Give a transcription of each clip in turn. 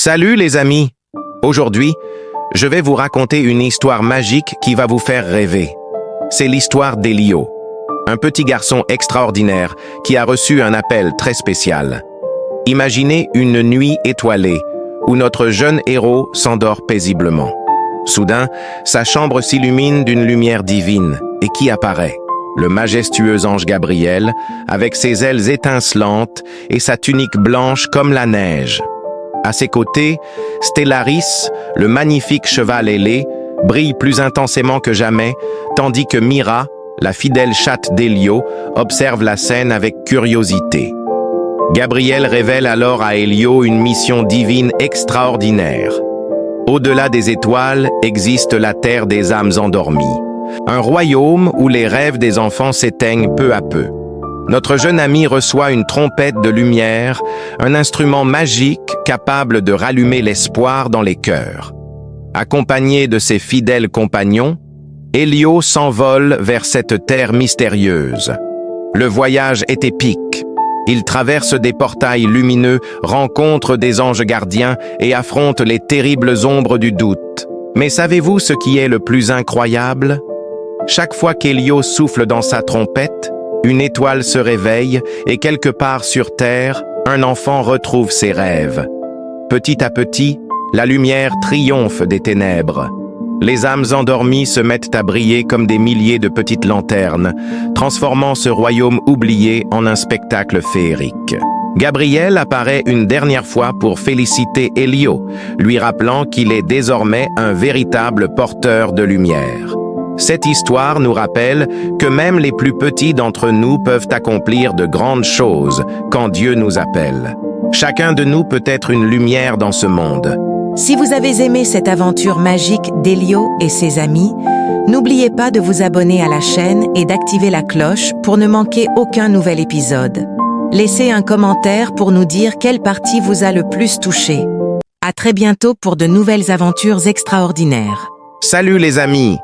Salut les amis! Aujourd'hui, je vais vous raconter une histoire magique qui va vous faire rêver. C'est l'histoire d'Elio, un petit garçon extraordinaire qui a reçu un appel très spécial. Imaginez une nuit étoilée où notre jeune héros s'endort paisiblement. Soudain, sa chambre s'illumine d'une lumière divine et qui apparaît? Le majestueux ange Gabriel, avec ses ailes étincelantes et sa tunique blanche comme la neige. À ses côtés, Stellaris, le magnifique cheval ailé, brille plus intensément que jamais, tandis que Mira, la fidèle chatte d'Elio, observe la scène avec curiosité. Gabriel révèle alors à Elio une mission divine extraordinaire. Au-delà des étoiles existe la terre des âmes endormies, un royaume où les rêves des enfants s'éteignent peu à peu. Notre jeune ami reçoit une trompette de lumière, un instrument magique capable de rallumer l'espoir dans les cœurs. Accompagné de ses fidèles compagnons, Elio s'envole vers cette terre mystérieuse. Le voyage est épique. Il traverse des portails lumineux, rencontre des anges gardiens et affronte les terribles ombres du doute. Mais savez-vous ce qui est le plus incroyable? Chaque fois qu'Elio souffle dans sa trompette, une étoile se réveille et quelque part sur Terre, un enfant retrouve ses rêves. Petit à petit, la lumière triomphe des ténèbres. Les âmes endormies se mettent à briller comme des milliers de petites lanternes, transformant ce royaume oublié en un spectacle féerique. Gabriel apparaît une dernière fois pour féliciter Elio, lui rappelant qu'il est désormais un véritable porteur de lumière. Cette histoire nous rappelle que même les plus petits d'entre nous peuvent accomplir de grandes choses quand Dieu nous appelle. Chacun de nous peut être une lumière dans ce monde. Si vous avez aimé cette aventure magique d'Elio et ses amis, n'oubliez pas de vous abonner à la chaîne et d'activer la cloche pour ne manquer aucun nouvel épisode. Laissez un commentaire pour nous dire quelle partie vous a le plus touché. À très bientôt pour de nouvelles aventures extraordinaires. Salut les amis!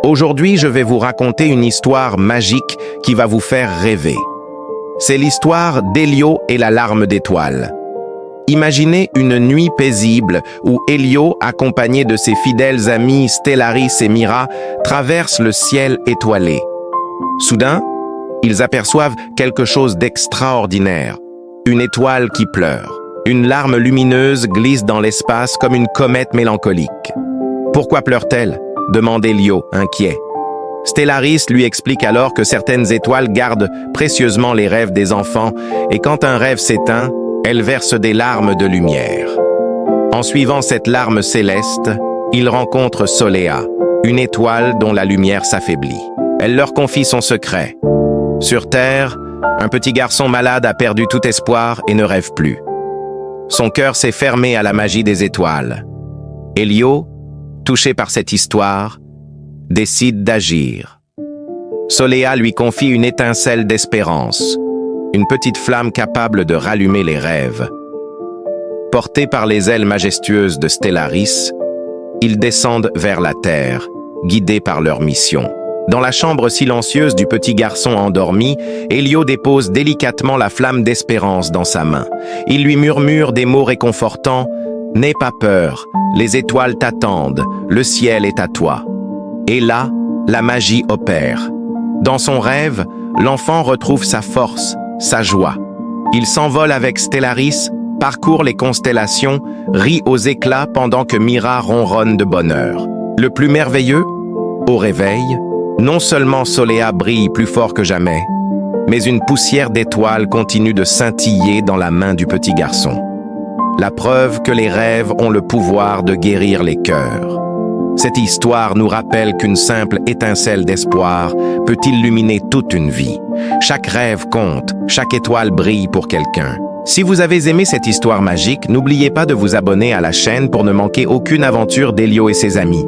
Aujourd'hui, je vais vous raconter une histoire magique qui va vous faire rêver. C'est l'histoire d'Elio et la larme d'étoiles. Imaginez une nuit paisible où Elio, accompagné de ses fidèles amis Stellaris et Mira, traverse le ciel étoilé. Soudain, ils aperçoivent quelque chose d'extraordinaire. Une étoile qui pleure. Une larme lumineuse glisse dans l'espace comme une comète mélancolique. Pourquoi pleure-t-elle? Demande Elio, inquiet. Stellaris lui explique alors que certaines étoiles gardent précieusement les rêves des enfants et quand un rêve s'éteint, elles versent des larmes de lumière. En suivant cette larme céleste, ils rencontrent Solea, une étoile dont la lumière s'affaiblit. Elle leur confie son secret. Sur Terre, un petit garçon malade a perdu tout espoir et ne rêve plus. Son cœur s'est fermé à la magie des étoiles. Elio, touché par cette histoire, décide d'agir. Solea lui confie une étincelle d'espérance, une petite flamme capable de rallumer les rêves. Portés par les ailes majestueuses de Stellaris, ils descendent vers la terre, guidés par leur mission. Dans la chambre silencieuse du petit garçon endormi, Elio dépose délicatement la flamme d'espérance dans sa main. Il lui murmure des mots réconfortants. « N'aie pas peur, les étoiles t'attendent, le ciel est à toi. » Et là, la magie opère. Dans son rêve, l'enfant retrouve sa force, sa joie. Il s'envole avec Stellaris, parcourt les constellations, rit aux éclats pendant que Mira ronronne de bonheur. Le plus merveilleux, au réveil, non seulement Solea brille plus fort que jamais, mais une poussière d'étoiles continue de scintiller dans la main du petit garçon. La preuve que les rêves ont le pouvoir de guérir les cœurs. Cette histoire nous rappelle qu'une simple étincelle d'espoir peut illuminer toute une vie. Chaque rêve compte, chaque étoile brille pour quelqu'un. Si vous avez aimé cette histoire magique, n'oubliez pas de vous abonner à la chaîne pour ne manquer aucune aventure d'Elio et ses amis.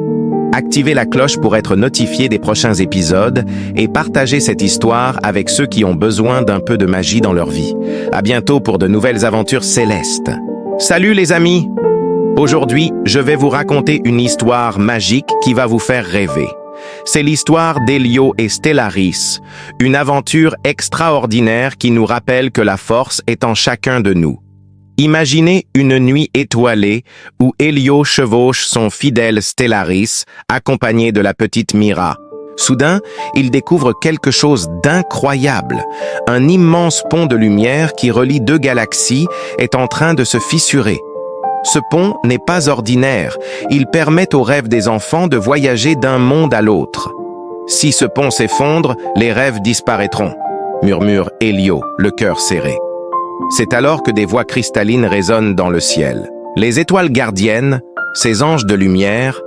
Activez la cloche pour être notifié des prochains épisodes et partagez cette histoire avec ceux qui ont besoin d'un peu de magie dans leur vie. À bientôt pour de nouvelles aventures célestes. Salut les amis! Aujourd'hui, je vais vous raconter une histoire magique qui va vous faire rêver. C'est l'histoire d'Elio et Stellaris, une aventure extraordinaire qui nous rappelle que la force est en chacun de nous. Imaginez une nuit étoilée où Elio chevauche son fidèle Stellaris, accompagné de la petite Mira. Soudain, il découvre quelque chose d'incroyable. Un immense pont de lumière qui relie deux galaxies est en train de se fissurer. Ce pont n'est pas ordinaire, il permet aux rêves des enfants de voyager d'un monde à l'autre. Si ce pont s'effondre, les rêves disparaîtront, murmure Elio, le cœur serré. C'est alors que des voix cristallines résonnent dans le ciel. Les étoiles gardiennes, ces anges de lumière,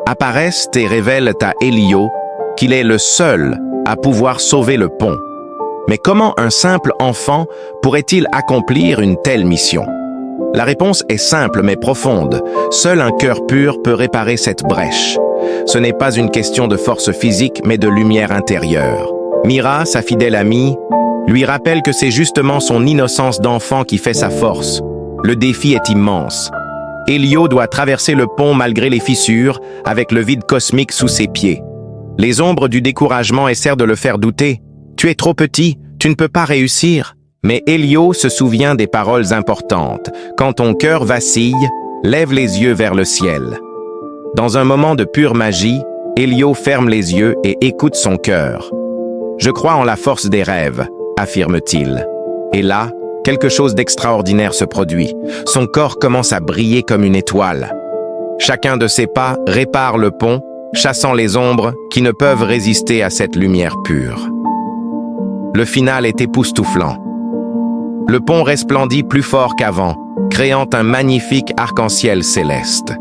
apparaissent et révèlent à Elio qu'il est le seul à pouvoir sauver le pont. Mais comment un simple enfant pourrait-il accomplir une telle mission? La réponse est simple mais profonde. Seul un cœur pur peut réparer cette brèche. Ce n'est pas une question de force physique mais de lumière intérieure. Mira, sa fidèle amie, lui rappelle que c'est justement son innocence d'enfant qui fait sa force. Le défi est immense. Elio doit traverser le pont malgré les fissures, avec le vide cosmique sous ses pieds. Les ombres du découragement essaient de le faire douter. « Tu es trop petit, tu ne peux pas réussir ». Mais Elio se souvient des paroles importantes. « Quand ton cœur vacille, lève les yeux vers le ciel ». Dans un moment de pure magie, Elio ferme les yeux et écoute son cœur. « Je crois en la force des rêves », affirme-t-il. Et là, quelque chose d'extraordinaire se produit. Son corps commence à briller comme une étoile. Chacun de ses pas répare le pont, chassant les ombres qui ne peuvent résister à cette lumière pure. Le final est époustouflant. Le pont resplendit plus fort qu'avant, créant un magnifique arc-en-ciel céleste.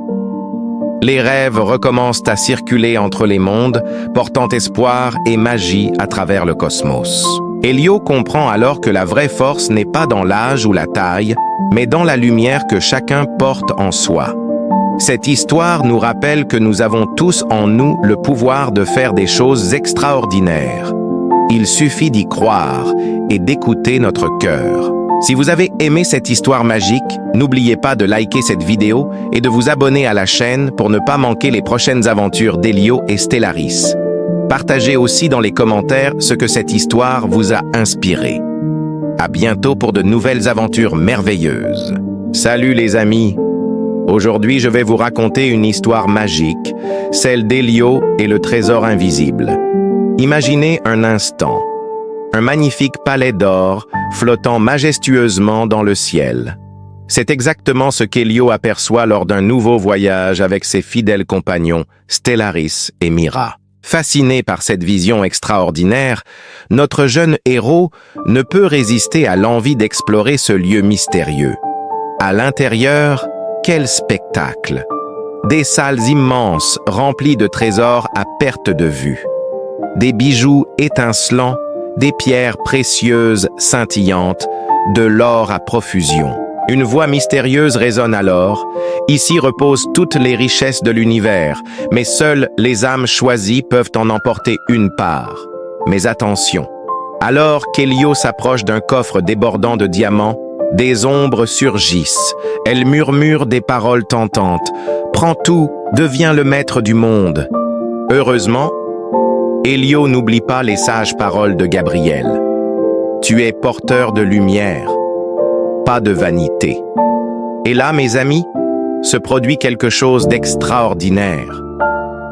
Les rêves recommencent à circuler entre les mondes, portant espoir et magie à travers le cosmos. Elio comprend alors que la vraie force n'est pas dans l'âge ou la taille, mais dans la lumière que chacun porte en soi. Cette histoire nous rappelle que nous avons tous en nous le pouvoir de faire des choses extraordinaires. Il suffit d'y croire et d'écouter notre cœur. Si vous avez aimé cette histoire magique, n'oubliez pas de liker cette vidéo et de vous abonner à la chaîne pour ne pas manquer les prochaines aventures d'Elio et Stellaris. Partagez aussi dans les commentaires ce que cette histoire vous a inspiré. À bientôt pour de nouvelles aventures merveilleuses. Salut les amis! Aujourd'hui, je vais vous raconter une histoire magique, celle d'Elio et le trésor invisible. Imaginez un instant, un magnifique palais d'or flottant majestueusement dans le ciel. C'est exactement ce qu'Elio aperçoit lors d'un nouveau voyage avec ses fidèles compagnons Stellaris et Mira. Fasciné par cette vision extraordinaire, notre jeune héros ne peut résister à l'envie d'explorer ce lieu mystérieux. À l'intérieur, quel spectacle! Des salles immenses remplies de trésors à perte de vue. Des bijoux étincelants, des pierres précieuses scintillantes, de l'or à profusion. Une voix mystérieuse résonne alors. Ici reposent toutes les richesses de l'univers, mais seules les âmes choisies peuvent en emporter une part. Mais attention, alors qu'Elio s'approche d'un coffre débordant de diamants, des ombres surgissent. Elles murmurent des paroles tentantes. « Prends tout, deviens le maître du monde. » Heureusement, Elio n'oublie pas les sages paroles de Gabriel. « Tu es porteur de lumière, pas de vanité. » Et là, mes amis, se produit quelque chose d'extraordinaire.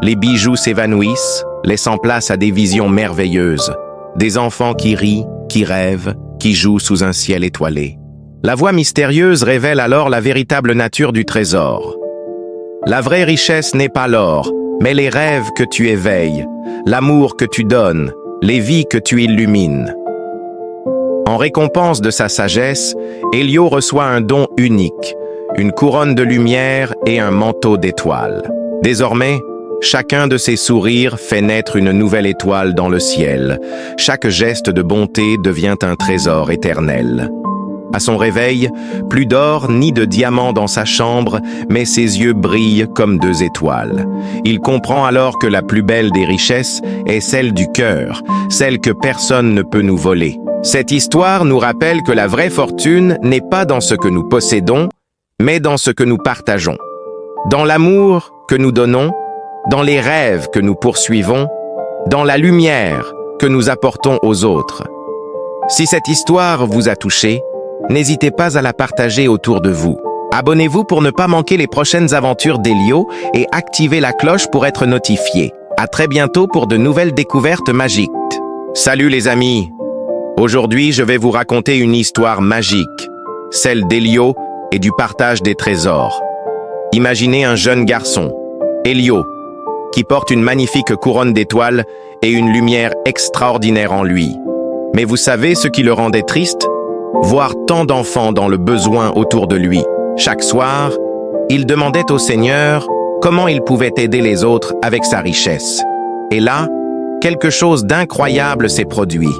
Les bijoux s'évanouissent, laissant place à des visions merveilleuses. Des enfants qui rient, qui rêvent, qui jouent sous un ciel étoilé. La voix mystérieuse révèle alors la véritable nature du trésor. La vraie richesse n'est pas l'or, mais les rêves que tu éveilles, l'amour que tu donnes, les vies que tu illumines. En récompense de sa sagesse, Elio reçoit un don unique, une couronne de lumière et un manteau d'étoiles. Désormais, chacun de ses sourires fait naître une nouvelle étoile dans le ciel. Chaque geste de bonté devient un trésor éternel. À son réveil, plus d'or ni de diamants dans sa chambre, mais ses yeux brillent comme deux étoiles. Il comprend alors que la plus belle des richesses est celle du cœur, celle que personne ne peut nous voler. Cette histoire nous rappelle que la vraie fortune n'est pas dans ce que nous possédons, mais dans ce que nous partageons. Dans l'amour que nous donnons, dans les rêves que nous poursuivons, dans la lumière que nous apportons aux autres. Si cette histoire vous a touché, n'hésitez pas à la partager autour de vous. Abonnez-vous pour ne pas manquer les prochaines aventures d'Elio et activez la cloche pour être notifié. À très bientôt pour de nouvelles découvertes magiques. Salut les amis! Aujourd'hui, je vais vous raconter une histoire magique, celle d'Elio et du partage des trésors. Imaginez un jeune garçon, Elio, qui porte une magnifique couronne d'étoiles et une lumière extraordinaire en lui. Mais vous savez ce qui le rendait triste? Voir tant d'enfants dans le besoin autour de lui. Chaque soir, il demandait au Seigneur comment il pouvait aider les autres avec sa richesse. Et là, quelque chose d'incroyable s'est produit.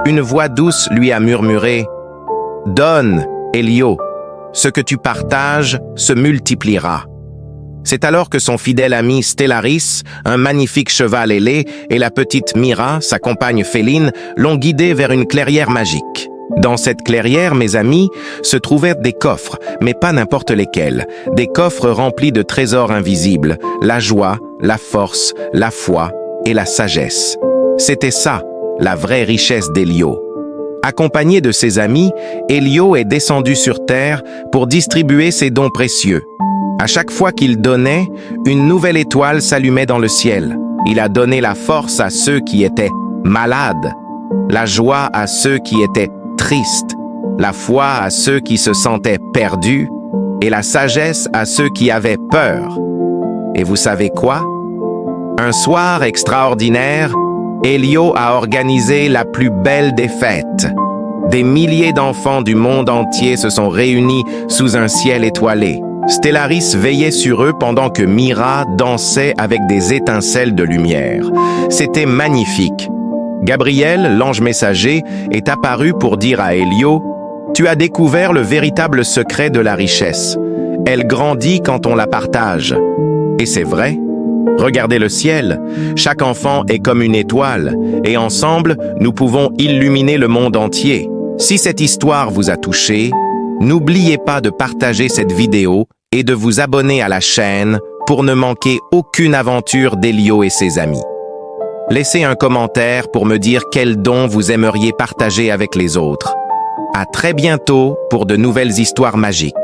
Une voix douce lui a murmuré « Donne, Elio, ce que tu partages se multipliera. » C'est alors que son fidèle ami Stellaris, un magnifique cheval ailé, et la petite Mira, sa compagne féline, l'ont guidé vers une clairière magique. Dans cette clairière, mes amis, se trouvaient des coffres, mais pas n'importe lesquels. Des coffres remplis de trésors invisibles, la joie, la force, la foi et la sagesse. C'était ça, la vraie richesse d'Elio. Accompagné de ses amis, Elio est descendu sur terre pour distribuer ses dons précieux. À chaque fois qu'il donnait, une nouvelle étoile s'allumait dans le ciel. Il a donné la force à ceux qui étaient malades, la joie à ceux qui étaient tristes, la foi à ceux qui se sentaient perdus et la sagesse à ceux qui avaient peur. Et vous savez quoi? Un soir extraordinaire, Elio a organisé la plus belle des fêtes. Des milliers d'enfants du monde entier se sont réunis sous un ciel étoilé. Stellaris veillait sur eux pendant que Mira dansait avec des étincelles de lumière. C'était magnifique. Gabriel, l'ange messager, est apparu pour dire à Elio « Tu as découvert le véritable secret de la richesse. Elle grandit quand on la partage. » Et c'est vrai. Regardez le ciel. Chaque enfant est comme une étoile, et ensemble, nous pouvons illuminer le monde entier. Si cette histoire vous a touché, n'oubliez pas de partager cette vidéo et de vous abonner à la chaîne pour ne manquer aucune aventure d'Elio et ses amis. Laissez un commentaire pour me dire quel don vous aimeriez partager avec les autres. À très bientôt pour de nouvelles histoires magiques.